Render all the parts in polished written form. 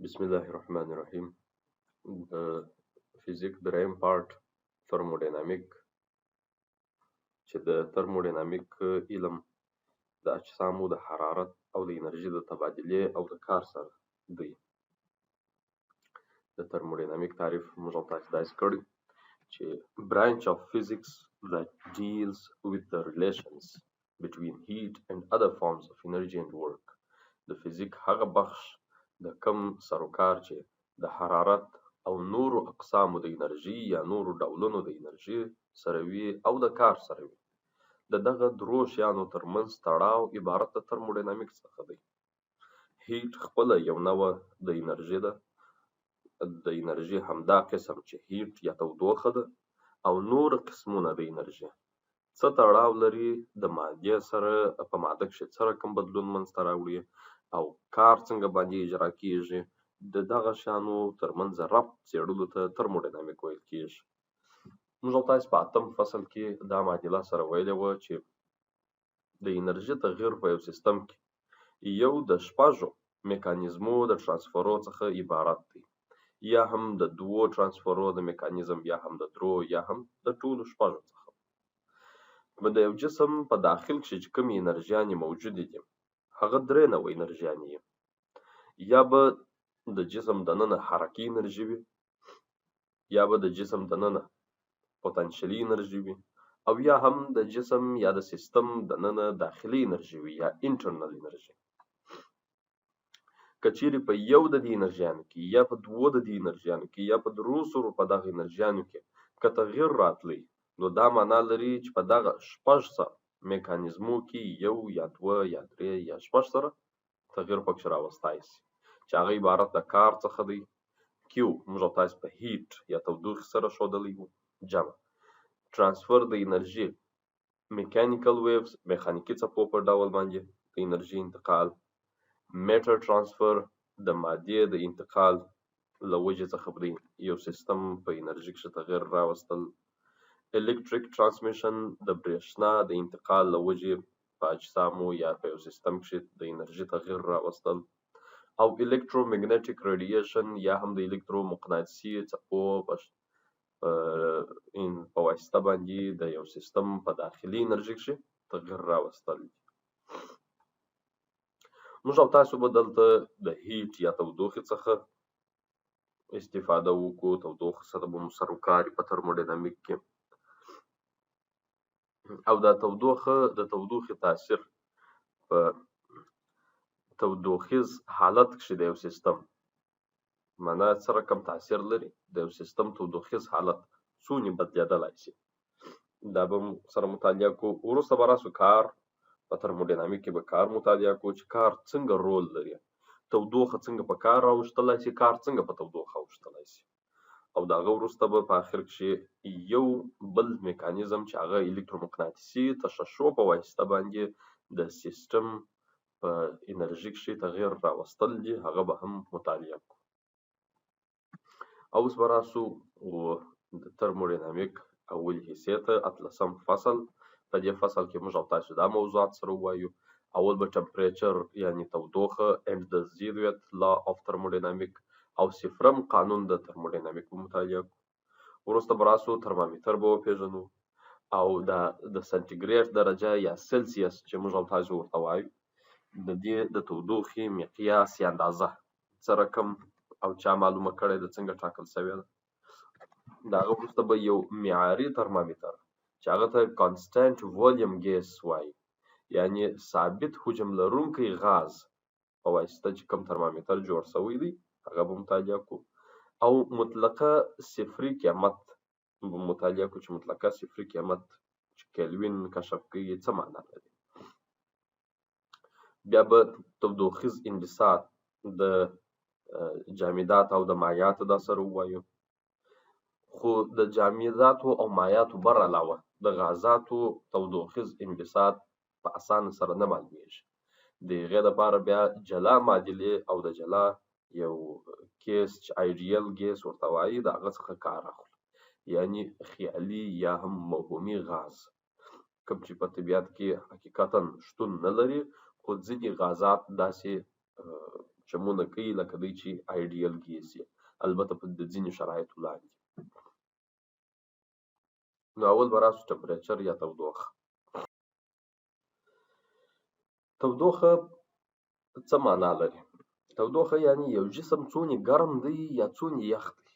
بسم الله الرحمن الرحیم. د فزیک دریم پارت ترموډینامیک، چې د ترموډینامیک علم د اجسامو د حرارت او د انرژي د تبادلې او د کار سره دی. د ترموډینامیک تعریف موږ او تاسو داسې کړی چې branch of physics that deals with the relations between heat and other forms of energy and work. د فزیک هغه بخش د کم سروکار چې د حرارت او نورو اقسامو د انرژي یا نورو ډولونو د انرژي سره وي او د کار سره وي. د دغه درو شیانو ترمنځ تړاو عبارت د ترموډینامیک څخه دی. هیټ خپله یو نوع د انرژي ده. د انرژي همدا قسم چې هیټ یا تودوخه ده او نور قسمونه د انرژي څه تړاو لري د مادې سره، په ماده کښې څه رقم بدلون منځته راوړي او کار څنګه باندې اجرا کیږي. د دغه شیانو ترمنځ ربط څېړلو ته ترموډینامیک ویل کیږي. موږ او تاسو په 8م فصل کې دا معادله سره ویلې وه چې د انرژي تغیر په یو سیستم کې یو د شپږو میکانیزمو د ترانسفرو څخه عبارت دی، یا هم د دوو ترانسفرو د میکانیزم، یا هم د درو، یا هم د ټولو شپږو څخه. د یو جسم په داخل کښې چې کومې انرژیانې موجودې دي هغه درې نوعه انرژیانې وي. یا به د جسم دننه حرکي انرژي وي، یا به د جسم دننه پوتنشلي انرژي وي، او یا هم د جسم یا د سیستم دننه داخلي انرژي وي یا انټرنل انرژي. که چیرې په یو د دې انرژیانو کې یا په دوو د دې انرژیانو کې یا په درو سرو په دغه انرژیانو کې که تغیر راتلی، نو دا معنا لري چې په دغه شپږ سره میکانیزمو کې یو یا دوه یا درې یا شپږ سره تغیر پکښې راوستی شي، چې هغه عبارت د کار څخه دی. کیو موږ او تاسو په هیټ یا تودوخې سره ښودلی وو. جمع ترانسفر د انرژي، میکانیکل ویوز میخانیکي څپو په ډول باندې د انرژي انتقال. میټر ترانسفر د مادې د انتقال له وجې څخه د یو سیستم په انرژي کښې تغیر راوستل. الکتریک ترانسمیشن د برېښنا د انتقال له وجې په اجسامو یا په یو سیستم کښې د انرژي تغیر راوستل. او الکترومګنیټیک ریډیشن یا هم د الکترومقناطیسي څپو په واسطه باندې د یو سیستم په داخلي انرژي کښې تغیر راوستل. موږ او تاسو به دلته د هیټ یا تودوخې څخه استفاده وکړو. تودوخې سره به مو سر وکار په ترموډینامیک کې. او دا تودوخې تاثیر په تودوخیز حالت کښې د یو سیستم معنا څه رقم تاثیر لري. د یو سیستم تودوخیز حالت څونې بدلېدلی شي، دا به سره مطالعه کوو. وروسته به راسو کار، په ترموډینامیک کې به کار مطالعه کوو چې کار څنګه رول لري، تودوخه څنګه په کار راوښتلی شي، کار څنګه په تودوخه اوښتلی شي. او د هغه وروسته به په آخر کښې یو بل میکانیزم چې هغه الکترومقناطیسي تشعشع په واسطه باندې د سیستم په انرژي کښې تغیر راوستل دي، هغه به هم مطالعه کړو. اوس به راسو د ترموډینامیک اول حصې ته، 18م فصل. په دې فصل کې موږ او تاسو دا موضوعات سره ووایو. اول به ټمپریچر یعنې تودوخه and the zeroth law of thermodynamic او صفرم قانون د ترموډینامیک به مطالعه کړو. وروسته به راسو ترمامیتر به وپېژنو او د سنټیګریډ درجه یا سلسیس چې موږ او تاسو ورته وایو، د دې د تودوخې مقیاس یا اندازه څه رقم او چا معلومه کړې ده، څنګه ټاکل شوې ده. د هغه وروسته به یو معیاري ترمامیتر چې هغه ته کانسټنټ ولیوم ګیس وایي، یعنې ثابت حجم لرونکی غاز په واسطه چې کوم ترمامیتر جوړ شوی دی هغه به مطالعه کړو. او مطلقه صفري قیمت به مطالعه کړو چې مطلقه صفري قیمت چې کلوین کشف کوي څه معنا لري. بیا به تودوخیز انبساط د جامدات او د مایعاتو دا سره ووایو. خو د جامداتو او مایعاتو بر علاوه د غازاتو تودوخیز انبساط په اسانه سره نه معلومیږي. د هغې دپاره بیا جلا معادلې او د جلا یو کیس چې آیډیل ګیس ورته وایي د هغه څخه کار اخلو، یعنې خیالي یا هم موهومي غاز، کوم چې په طبیعت کې حقیقتا شتون نه لري، خو ځینې غازات داسې چمونه کوي لکه دی چې آیډیل ګیس یې، البته په د ځینې شرایطو لاندې. نو اول به راسو ټمپریچر یا تودوخه. تودوخه څه معنا لري؟ تودوخه یعنی یو جسم څونه ګرم دی یا څونه یخ دی.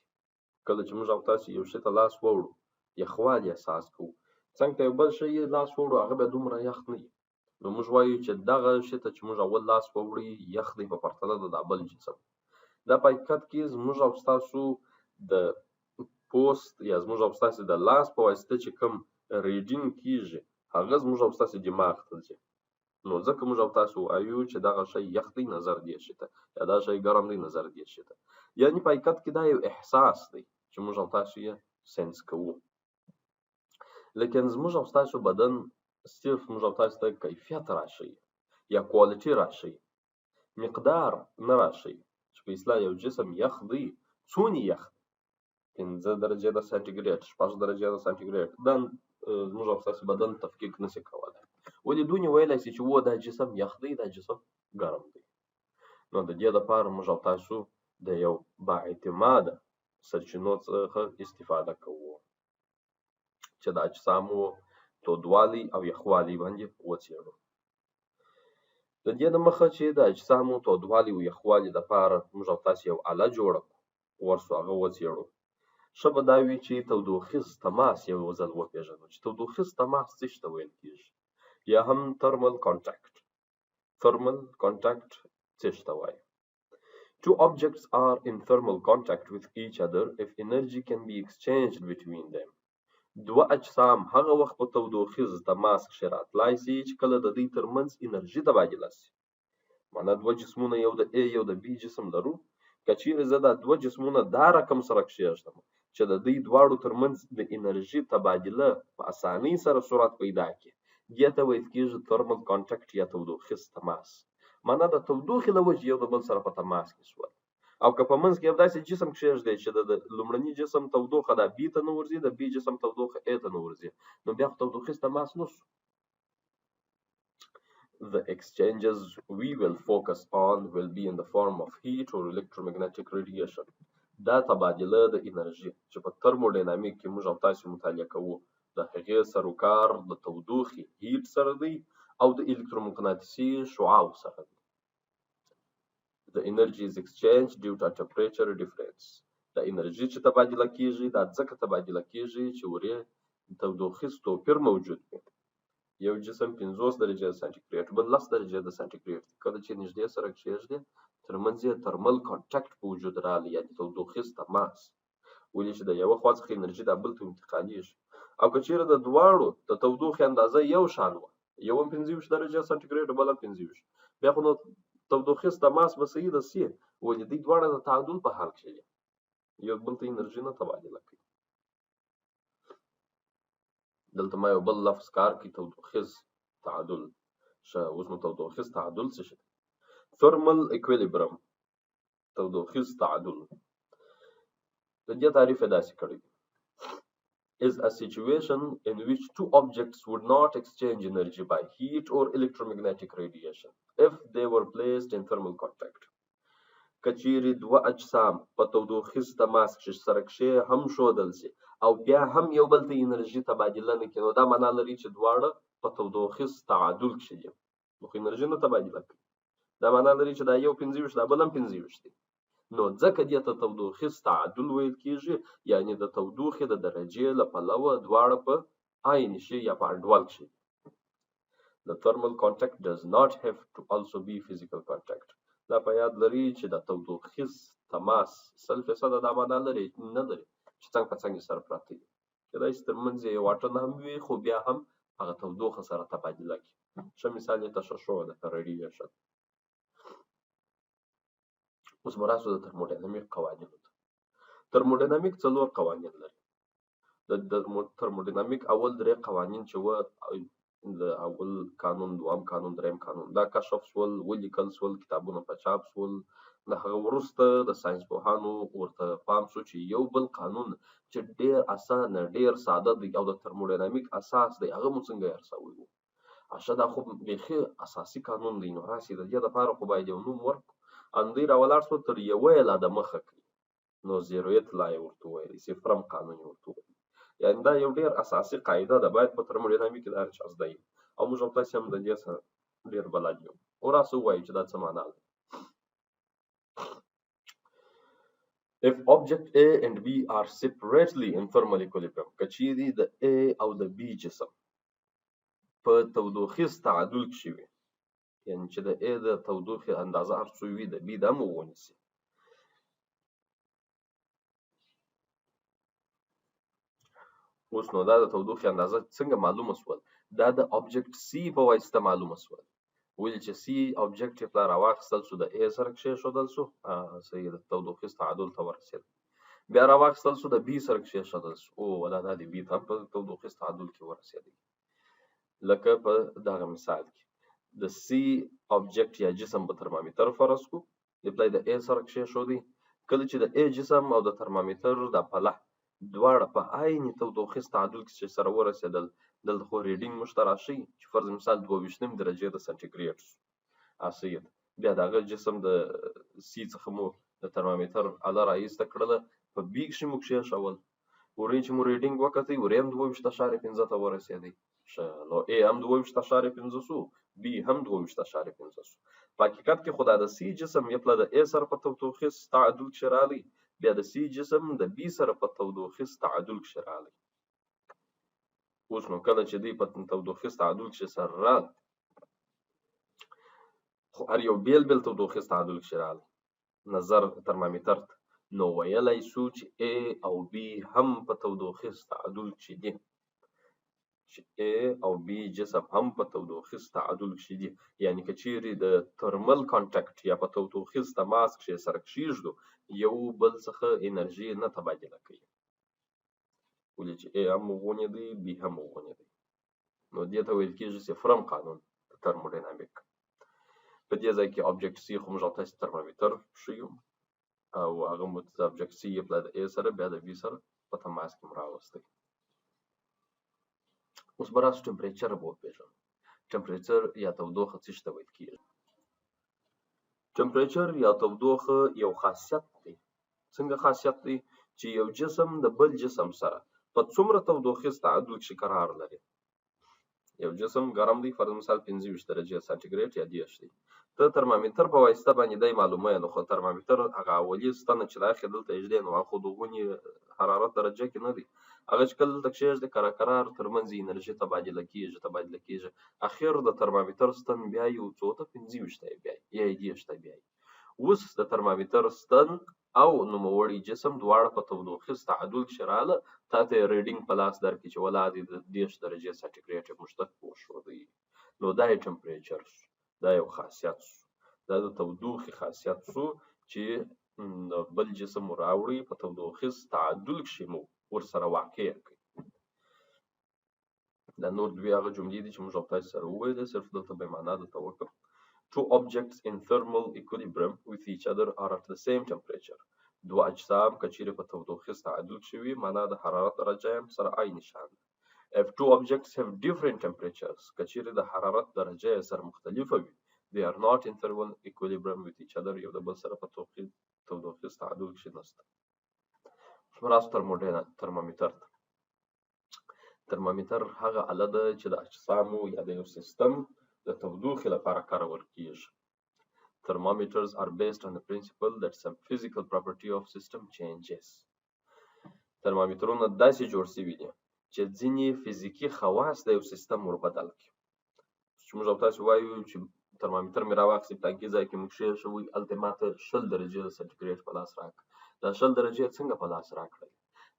کله چې موږ او تاسو یو شي ته لاس ووړو یخوالي احساس کوو، څنګه ته یو بل شی لاس ووړو هغه به دومره یخ نه وي. نو موږ وایو چې دغه شي ته چې موږ اول لاس ووړی یخ دی په پرتله د بل جسم. دا په حقیقت کې زموږ او تاسو د پوست یا زموږ او تاسو د لاس په واسطه چې کوم ریډینګ کیږي هغه زموږ او تاسو دماغ ته ځي. نو ځکه موږ او تاسو وایو چې دغه شی یخ دی نظر دې شي ته، یا دا شی ګرم دی نظر دې شي ته. یعنی په حقیقت کې دا یو احساس دی چې موږ او تاسو یې سنس کوو. لیکن زموږ او تاسو بدن صرف موږ او تاسو ته کیفیت راشي یا کوالټي راشي، مقدار نه راشي. چې په اصطلاح یو جسم یخ دی، څونه یخ دی، 5 درجې د سانتیګریډ، 6 درجې د سانتیګریډ، دا زموږ او تاسو بدن تفکیک نشي کولای. ولې دونې ویلی شي چې و دا جسم یخ دی دا جسم ګرم دی. نو د دې لپاره موږ او تاسو د یو بااعتماده سرچینو څخه استفاده کوو چې د اجسامو تودوالي او یخوالي باندې وڅېړو. د دې د مخه چې د اجسامو تودوالي او یخوالي لپاره موږ او تاسو یو آله جوړه کړو، ورسو هغه وڅېړو. ښه به دا وي چې تودوخیز تماس یو ځل وپېژنو چې تودوخیز تماس څه شي ته ویل کېږي، یا هم thermal contact. thermal contact څه شي ته وایي؟ Two objects are in thermal contact with each other if energy can be exchanged between them. دوه اجسام هغه وخت په تودوخیز تماس کښې راتلای شي چې کله د دوی ترمنځ انرژي تبادله شي. معنا دوه جسمونه یو د A یو د B جسم لرو، که چیرې زه دا دوه جسمونه دا رقم سره کښېږدم چې د دوی دواړو ترمنځ د انرژي تبادله په اسانۍ سره صورت پیدا کړي، دې ته ویل کېږي thermal contact یا تودوخیز تماس. معنا د تودوخې له وجې یو د بل سره په تماس کې شول. او که په منځ کې یو داسې جسم کښېږدی چې د لومړني جسم تودوخه د B ته نه ورځي، د B جسم تودوخه A ته نه ورځي، نو بیا خو تودوخیز تماس نه شو. The exchanges we will focus on will be in the form of heat or electromagnetic radiation. دا تبادله د انرژي چې په ترموډینامیک کې موږ او تاسو مطالعه کوو د هغې سروکار د تودوخې هیټ سره دی او د الکترومقناطیسي شعاعو سره دی. The energy is exchanged due to temperature difference. د انرژي چې تبادله کیږي دا ځکه تبادله کیږي چې ورې تودوخیز توپیر موجود وي. یو جسم 50 درجې د سانتیګریډ بل 10 درجې د سانتیګریډ، کله چې نږدې سره کښېږدي ترمنځ یې ترمل کانټاکټ په وجود راغلی، یعنې تودوخیز تماس. ولې چې د یوه خوا څخه انرژي دا بل ته انتقالېږي. او که چیرې د دواړو د تودوخې اندازه یو شان وه، یو هم 25 درجې سانتیګریډ بل هم 25، بیا خو نو تودوخیز تماس به صحیح ده سي، ولې دوی دواړه د تعادل په حال کښې دي، یو بل ته انرژي نه تبادله کوي. دلته ما یو بل لفظ کار کوي، تودوخیز تعادل. ښه، اوس نو تودوخیز تعادل څه شي؟ thermal equilibrium، تودوخیز تعادل. د دې تعریف یې داسې کړی is a situation in which two objects would not exchange energy by heat or electromagnetic radiation if they were placed in thermal contact. که چیرې دوه اجسام په تودوخیز تماس کښې سره کښې هم ښودل شي او بیا هم یو بل ته انرژي تبادله نه کړي، نو دا معنا لري چې دواړه په تودوخیز تعادل کښې دي، نو خو انرژي نه تبادله کوي. دا معنا لري چې دا یو 25 دا بل هم 25 دی. نو ځکه دې ته تودوخیز تعادل ویل کېږي، یعنې د تودوخې د درجې له پلوه دواړه په عین شي یا په انډول کښې. The thermal contact does not have to also be physical contact. دا په یاد لري چې د تودوخیز تماس 100% دا معنا لري نه لري چې څنګ په څنګ سره پراته دي. کېدای شي ترمنځ یې یو واټن هم وي، خو بیا هم هغه تودوخه سره تبادله کړي. ښه مثال یې تشعشع ده، ریډیشن. اوس به راسو د ترموډینامیک قوانینو ته. ترموډینامیک 4 قوانین لري. د ترموډینامیک اول 3 قوانین چې وه، د اول قانون، دوم قانون، دریم قانون، دا کشف شول، ولیکل شول، کتابونه په چاپ شول. د هغه وروسته د ساینس پوهانو ورته پام شو چې یو بل قانون چې ډېر اسانه ډېر ساده دی او د ترموډینامیک اساس دی هغه مو څنګه ارسوی وو. دا خو بیخي اساسي قانون دی، نو راسې د دې لپاره خو باید یو نوم ورکړو ان دوی راولاړ شو تر یوه یې لا د مخه کړي، نو زیرویت لا یې ورته وویل، صفرم قانون یې ورته وویل. یعنې دا یو ډېر اساسي قاعده ده، باید په ترموډینامیک کې دا هر چا زده وي، او موږ او تاسې هم د دې سره ډېر بلد یو. وراسه ووایو چې دا څه معنا لري. If object A and B are separately in thermal equilibrium، که چیرې د A او د B جسم په تودوخیز تعادل کې وي، یعنې چې د A د تودوخې اندازه هر څو وي د B د هم ونیسي. اوس نو دا د تودوخې اندازه څنګه معلومه شول؟ دا د object C په واسطه معلومه شول. ولې چې C object یې پلار راواخیستل شو، د A سره کښېښودل شو، صحیح د تودوخیز تعادل ته ورسېد. بیا راواخیستل شو د B سره کښېښودل شو، او ولا دا د B ته هم په تودوخیز تعادل کې ورسېدی. لکه په دغه مثال کې د C object یا جسم په ترمامیتر فرض کړو، ریپلای د A سره کښېښودی. کله چې د A جسم او د ترمامیتر د پله دواړه په عین تودوخیز تعادل کې سره ورسېدل، دلته خو ریډینګ موږ ته راشي چې فرض مثال 22 درجې د سنټیګریډ شو. اسید بیا دغه جسم د C څخه مو د ترمامیتر اله راایسته کړله، په B کښې مو کښېښول، ورې چې مو ریډینګ وکتی، ورې هم 22.5 ته ورسېدی. نو A هم 22.5 شو، B هم 22.5 شو. په حقیقت کې خو دا د C جسم یې پله د A سره په تودوخیز تعادل کښې راغلی، بیا د C جسم د B سره په تودوخیز تعادل کښې راغلی. اوس نو کله چې دوی په تودوخیز تعادل کښې سره راغلی، خو هر یو بیل بیل تودوخیز تعادل کښې راغلی نظر ترمامیتر ته، نو ویلی شو چې A او B هم په تودوخیز تعادل کښې دي، چې A او B جسم هم په تودوخیز تعادل کښې دي. یعنې که چیرې د ترمل کانټیکټ یا په تودوخیز تماس کښې سره کښېږدو، یو بل څخه انرژي نه تبادله کوي، ولې چې A هم وغونېدی B هم وغونېدی. نو دې ته ویل کېږي صفرم قانون د ترموډینامیک. په دې ځای کې object C خو موږ او تاسې ترمامیتر ښیو، او هغه مو object C یې پله د A سره بیا د B سره په تماس کې مو راوستی. اوس به راسو ټمپریچر به وپېژنو. ټمپریچر یا تودوخه څه شي ته ویل کېږي؟ ټمپریچر یا تودوخه یو خاصیت دی. څنګه خاصیت دی؟ چې یو جسم د بل جسم سره په څومره تودوخیز تعادل کښې قرار لري. یو جسم ګرم دی، فرض مثال 25 درجې سانټیګریډ یا 10 دی، ته ترمامیتر په واسطه باندې دی معلومه، نو خو ترمامیتر هغه اولي ستنه چې دا اخې دلته ایږدی، نو هغه خو د غونې حرارت درجه کې نه دی، هغه چې کله دلته کښېږدي کرار ترمنځ انرژي تبادله کېږي، اخر د ترمامیتر ستن بیا یو څو ته 25 ته بیایي یا 10 ته بیایي. اوس د ترمامیتر ستن او نوموړی جسم دواړه په تودوخیز تعادل کښې راغله، تا ته یې ریډینګ په لاس درکړي چې ولا دې د 10 درجې سانټیګریډ یې موږ ته وښودی. نو دا یې ټمپریچر شو، دا یو خاصیت شو، دا د تودوخې خاصیت شو چې بل جسم مو راوړي په تودوخیز تعادل کښې مو ورسره واقع کړي. دا نور دوی هغه جملې دي چې موږ او تاسې سره وویلې، صرف دلته به یې معنا درته وکړم. Two objects in thermal equilibrium with each other are at the same temperature. دوه اجسام که چیرې په تودوخیز تعادل کښې وي، معنا د حرارت درجه یې هم سره عین شان ده. If two objects have different temperatures، که چیرې د حرارت درجه یې سره مختلفه وي، they are not in thermal equilibrium with each other، یو د بل سره په تودوخیز تعادل کښې نشته. راسو ترمامیتر ته. ترمامیتر هغه آله ده چې د اجسامو یا د یو سیستم د تودوخې لپاره کارول کېږي. Thermometers are based on the principle that some physical property of system changes. ترمامیترونه داسې جوړ شوي دي چې ځینې فزیکي خواص د یو سیستم وربدل کړي. چې موږ او تاسې وایو چې ترمامیتر مې راواخیستې، پلانکي ځای کې مو کښېښوئ، هلته یې ماته 20 درجې د سنټیګریډ په لاس راکړه. دا 20 درجې څنګه په لاس راکړل؟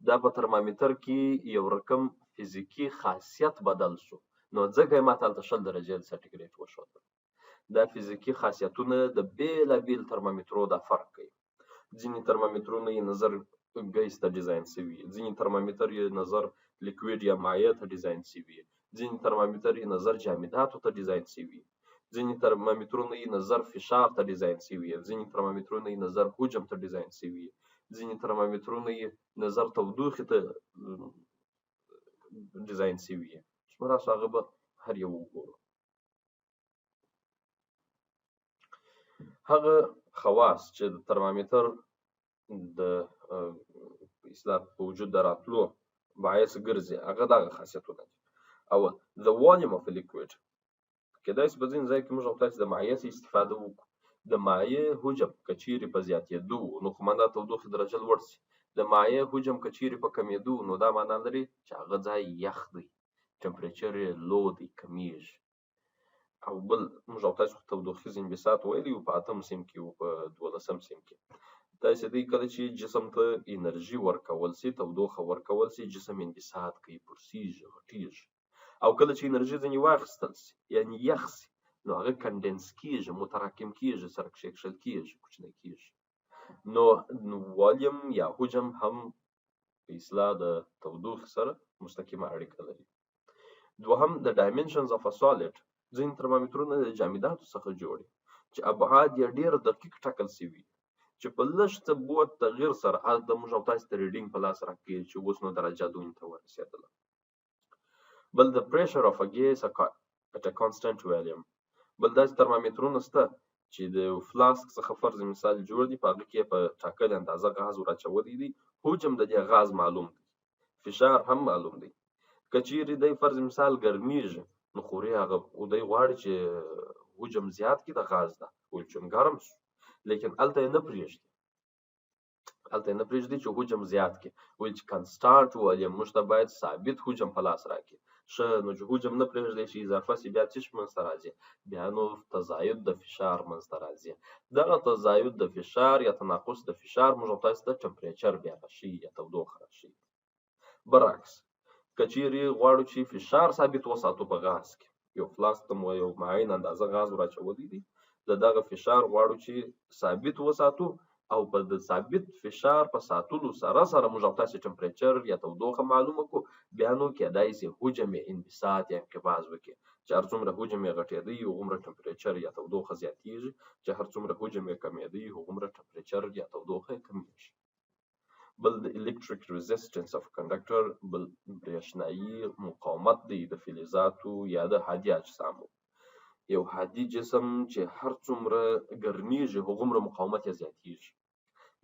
دا په ترمامیتر کې یو رقم فزیکي خاصیت بدل شو، نو ځکه یې ماته هلته 20 درجې د سنټیګریډ وښودل. دا فزیکي خاصیتونه د بېلابېل ترمامیترو دا فرق کوي. ځینې ترمامیترونه یې نظر ګیس ته ډیزاین شوي، ځینې ترمامیتر یې نظر لیکویډ یا مایع ته ډیزاین شوي، ځینې ترمامیتر یې نظر جامداتو ته ډیزاین شوي، ځینې ترمامیترونه یې نظر فشار ته ډیزاین شوي، ځینې ترمامیترونه یې نظر حجم ته ډیزاین شوي، ځینې ترمامیترونه یې نظر تودوخې ته ډیزاین شوي. راسو هغه به هر یو وګورو. هغه خواص چې د ترمامیتر د اصطلاح په وجود د راتلو باعث ګرځي هغه دغه خاصیتونه دي. اول the volume of a liquid. کېدای شي په ځینې ځای کې موږ او تاسو د مایع څخه استفاده وکړو. د مایع حجم که چیرې په زیاتېدو نو خو دا تودوخې درجه لوړ شي. د مایع حجم که چیرې په کمېدو نو دا معنا لري چې هغه ځای یخ دی، ټمپریچر یې لو دی، کمیږي. او بل موږ او تاسو تودوخیز انبساط ویلی په 8 سیم کې او په 12 سیم کې. داسې دی کله چې جسم ته انرژي ورکول شي، تودوخه ورکول شي، جسم انبساط کوي، پړسیږي، غټیږي. او کله چې انرژي ځینې واخیستل شي یعنې یخ شي نو هغه کنډنس کیږي، متراکم کیږي، سره کښېکښل کیږي، کوچنی کیږي. نو والیم یا حجم هم په اصطلاح د تودوخې سره مستقیمه اړیکه لري. دوهم د ډایمنشنز اف ا سالډ. ځینې ترمامیترونه د جامداتو څخه جوړ دي چې ابعاد یې ډېر دقیق ټاکل شوي چې په لږ څه بود تغییر سره د موږ او تاسو ته ریډینګ په لاس راکوي چې اوس نو درجه دوی ته ورسېدله. بل د پریشر اف ا ګیس at a constant volume. بل داسې ترمامیترونه شته چې د فلاسک څخه فرض مثال جوړ دي، په هغه کې په ټاکلې اندازه غاز ور دي. حجم د دې غاز معلوم دی، فشار هم معلوم دی. که چیرې دی فرض مثال ګرمیږي نو خوري هغه دی غواړي چې حجم زیات کړي د غاز ده حجم ګرم شو، لیکن هلته یې نه پرېږدي چې حجم زیات کړي. وایي چې کنسټانټ والیم موږ ته باید ثابت حجم په لاس راکړي. ښه نو چې حجم نه پرېږدی چې اضافه شي بیا څه شي منځته راځي؟ بیا نو تزاید د فشار منځته راځي. دغه تزاید د فشار یا تناقص د فشار موږ او تاسو ته ټمپریچر بیا راشي یا تودوخه راشي. برعکس که چیرې غواړو چې فشار ثابت وساتو په غاز کې، یو فلاسک ته مو یو معین اندازه غاز ور اچولی دی، د دغه فشار غواړو چې ثابت وساتو او په د ثابت فشار په ساتلو سره موږ او تاسو ټمپریچر یا تودوخه معلومه کړو. بیا نو کېدای شي حجم یې انبساط یا انقباض وکړي چې هر څومره حجم یې غټېدی هغومره ټمپریچر یا تودوخه زیاتېږي، چې هر څومره حجم یې کمېدی هغومره ټمپریچر یا تودوخه کمیږي. بل د electric resistance of conductor، بل برېښنایي مقاومت دی د فلزاتو یا د هادي اجسامو. یو هادي جسم چې هر څومره ګرمیږي هغومره مقاومت یې زیاتېږي.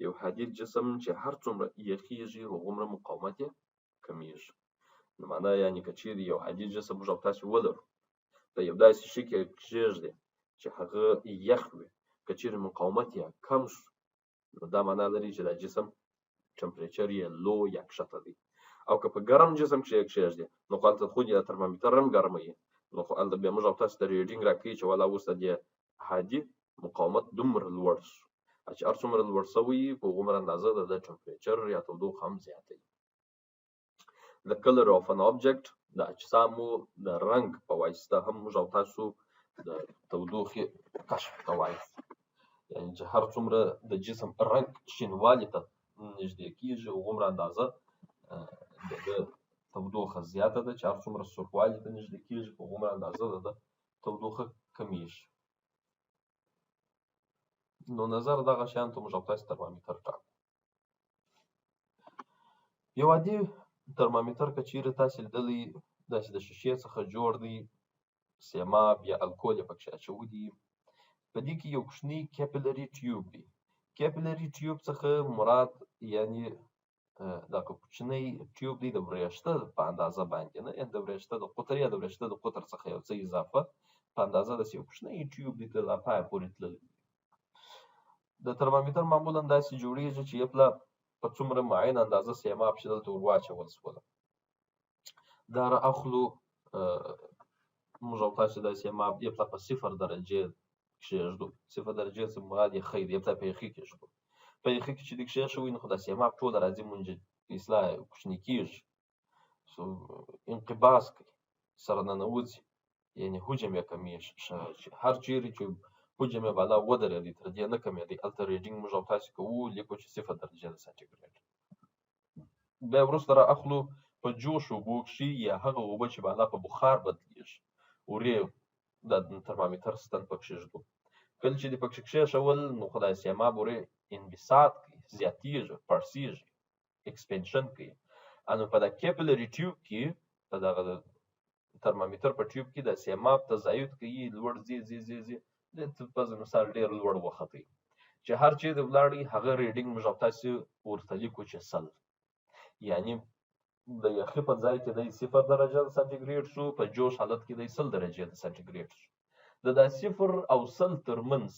یو هادي جسم چې هر څومره یخیږي هغومره مقاومت یې کمیږي. نو معنا یعنې که چیرې یو هادي جسم موږ او تاسو ولرو، په یو داسې شي کې کښېږدي چې هغه یخ وي، که چیرې مقاومت یې کم شو نو دا معنا لري چې دا جسم ټمپریچر یې لو یا کښته دی. او که په ګرم جسم کې کښېږدي نو خو هلته خو د ترمامیتر هم ګرمه وي، نو خو هلته بیا موږ او تاسو ته ریډینګ راکوي چې والا اوس د دې هادي مقاومت دومره لوړ شو، چې هر څومره لوړ شوی په هغومره اندازه د ټمپریچر یا تودوخه هم زیاتوي. د کلر اف ان آبجکټ، د اجسامو د رنګ په واسطه هم موږ او تاسو د تودوخې کشف کوای شو. یعنې چې هر څومره د جسم رنګ شینوالي ته نږدې کېږي هغومره اندازه د تودوخه زیاته ده، چې هر څومره سرخوالي ته نږدې کېږي هغومره اندازه د تودوخه کمیږي. نو نظر دغه شیانو ته موږ او تاسو ترمامیتر ټاکو. یو عادي ترمامیتر که چیرې تاسو لیدلی داسې د شیشې څخه جوړ دی، سیماب یا الکول یې پکې اچولي، په دې کې یو کوچنی کیپیلري ټیوب دی. کیپیلري ټیوب څخه مراد یعنې دغه کوچنی ټیوب دی د وریښته په اندازه باندې نه، یعنې د وریښته د قطر یا د وریښته د قطر څخه یو څه اضافه په اندازه داسې یو کوچنی ټیوب دی تر پایه پورې تللی. د ترمامیتر معمولا داسې جوړېږي چې یو پله په څومره معین اندازه سیماب چې دلته ور واچول شوله، دا را اخلو موږ او تاسو دا سیماب یو پله په 0 درجې کښېږدو. 0 درجې څخه مراد یخی دی، یو پله په یخي کېږدو. په یخي کې چې دې کښېښوي نو خو دا سیماب ټوله راځي اصلاح کوچني کېږي، انقباض کوي، سره ننوځي، یعنې حجم یې کمیږي. هر چیرې چې حجم یې بالا ودرېدی تر دې نه کمېدی هلته ریډینګ موږ او تاسو کوو، لیکو چې 0 درجې د سانتیګریډ. بیا وروسته را اخلو په جوش اوبو کښې یا هغه اوبه چې بالا په بخار بدلېږي، ورې د ترمامیتر ستن په کښېږدو. کله چې دې پکښې کښېښول نو خو دا سیماب ورې انبساط کوي، زیاتېږي، پړسېږي، اکسپینشن کوي. نو په دا کیپیلري ټیوب کې، په دغه ترمامیتر په ټیوب کې د سیماب تزاید کوي، لوړ ځي ځي ځي ځي، په مثال ډېر لوړ وختئ چې هر چیرې ولاړی هغه ریډینګ موږ او تاسو ورته لیکو چې 100 یعنی د یخي په ځای کې د 0 درجه سانتیګریډ شو، په جوش حالت کې د 100 درجه سانتیګریډ شو. د 0 او 100 ترمنځ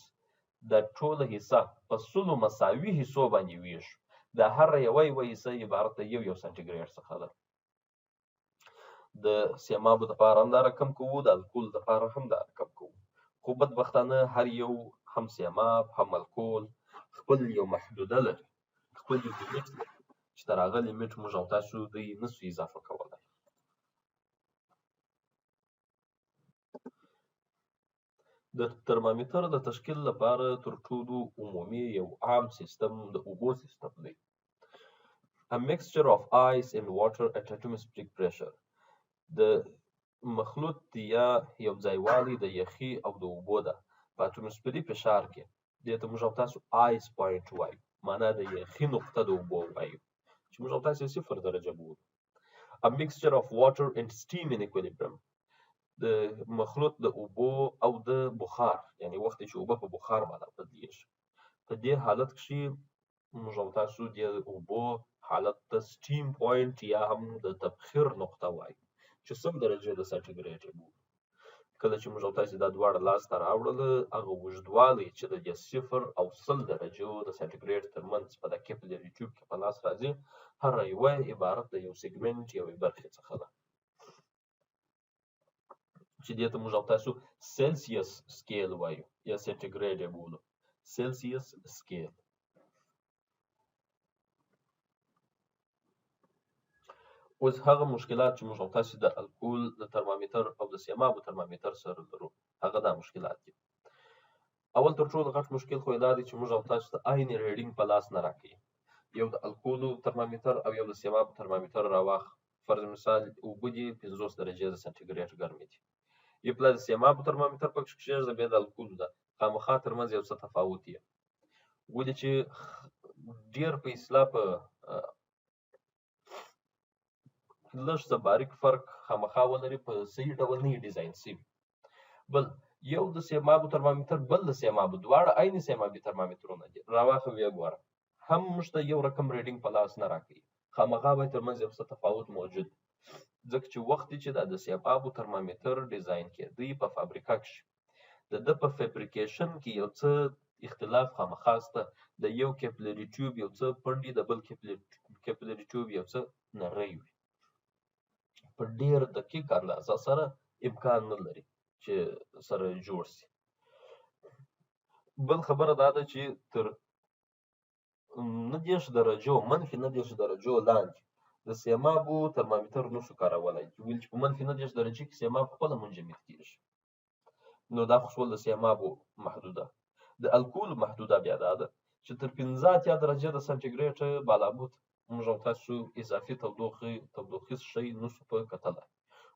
د ټوله حصہ په 100 مساوي حصو باندې ویشو. د هر یوه حصه عبارت د یو سانتیګریډ څخه ده. د سیمابو لپاره هم دا رقم کوو، د الکول لپاره هم دا رقم کوو، خو بدبختانه هر یو هم سیماب هم الکول خپل یو محدوده لري، خپل یو لیمیټ لري چې تر هغه لیمیټ موږ او تاسو دوی نسو اضافه کولی. د ترمامیتر د تشکیل لپاره تر ټولو عمومي یو عام سیستم د اوبو سیستم دی. A mixture of ice and water at atmospheric pressure. د مخلوط یا یو ځایوالی د یخي او د اوبو ده په اتموسفیري فشار کې. دې ته موږ او تاسو آیس پوینټ وایو، معنا د یخي نقطه د اوبو وایو چې موږ او تاسو 0 درجه بولو. A mixture of water and steam in equilibrium. د مخلوط د اوبو او د بخار، یعنی وخت چې اوبه په بخار باندې بدلیږي، په دې حالت کې موږ او تاسو د اوبو حالت ته سټیم پوینټ یا هم د تبخیر نقطه وایو چې 100 درجه د سانتیګریډ بولو. کله چې موږ او تاسو دا دواړه لاسته راوړل، هغه اوږدوالی چې د 0 او 100 درجو د سانتیګریډ ترمنځ په د کیپلري ټیوب کې په لاس راځي، هر یوه عبارت د یو سیګمنټ یوې برخې څخه ده چې دې ته موږ او تاسو سلسیوس سکیل وایو یا سانتیګریډ یې بولو. سلسیوس سکیل. اوس هغه مشکلات چې موږ او تاسو د الکول د ترمامیتر او د سیمابو ترمامیتر سره لرو، هغه دا مشکلات دي. اول تر ټولو غټ مشکل خو دا دی چې موږ او تاسو ته عین ریډینګ په لاس نه راکوي. یو د الکولو ترمامیتر او یو د سیمابو ترمامیتر راواخ، فرض مثال اوبه دي 50 درجې د سانتیګریډ ګرمې دي، یو پلا د سیمابو ترمامیتر پکې کښېږده، بیا د الکولو ده، خامخا ترمنځ یو څه تفاوت یې، ولې چې ډېر په اصطلاح په لږ څه باریک فرق خامخا ولري، په صحیح ډول نه یې ډیزاین شوي. بل یو د سیمابو ترمامیتر، بل د سیمابو، دواړه عین سیمابي ترمامیترونه دي، راواخه ویې ګوره، هم موږ ته یو رقم ریډینګ په لاس نه راکوي، خامخا به ترمنځ یو څه تفاوت موجود، ځکه چې وخت چې د سیمابو ترمامیتر ډیزاین کېدی په فابریکه کې، د ده په فیبریکیشن کې یو څه اختلاف خامخا شته، د یو کیپلري ټیوب یو څه پنډي، د بل کیپلري ټیوب یو څه نری وي، په ډېر دقیق اندازه سره امکان نه لري چې سره جوړ شي. بل خبره دا ده چې تر 90 درجو، منفي 90 درجو لاندې د سیمابو ترمامیتر نشو کارولی، ولې چې په منفي 90 درجې کې سیماب خپله منجمد کېږي. نو دا خو شول د سیمابو محدوده. د الکول محدوده بیا دا ده چې تر 15 درجې د سانتیګریډ بالابود موږ او تاسو اضافي تودوخیز شی نشو په کتلی،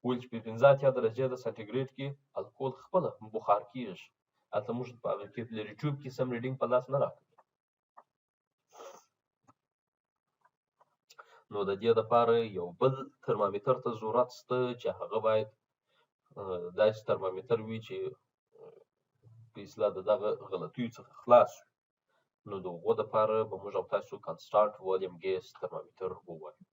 ولې چې په 15 درجې د سانتیګریډ کې الکول خپله بخار کېږي، هلته موږ په هغه کیپلري ټیوب کې سم ریډینګ په لاس نه راکوي. نو د دې دپاره یو بل ترمامیتر ته ضرورت شته چې هغه باید داسې ترمامیتر وي چې په اصطلاح د دغه غلطیو څخه خلاص وي. نو د هغو دپاره به موږ او تاسو کانسټانټ والیم ګیس ترمامیتر ووایو.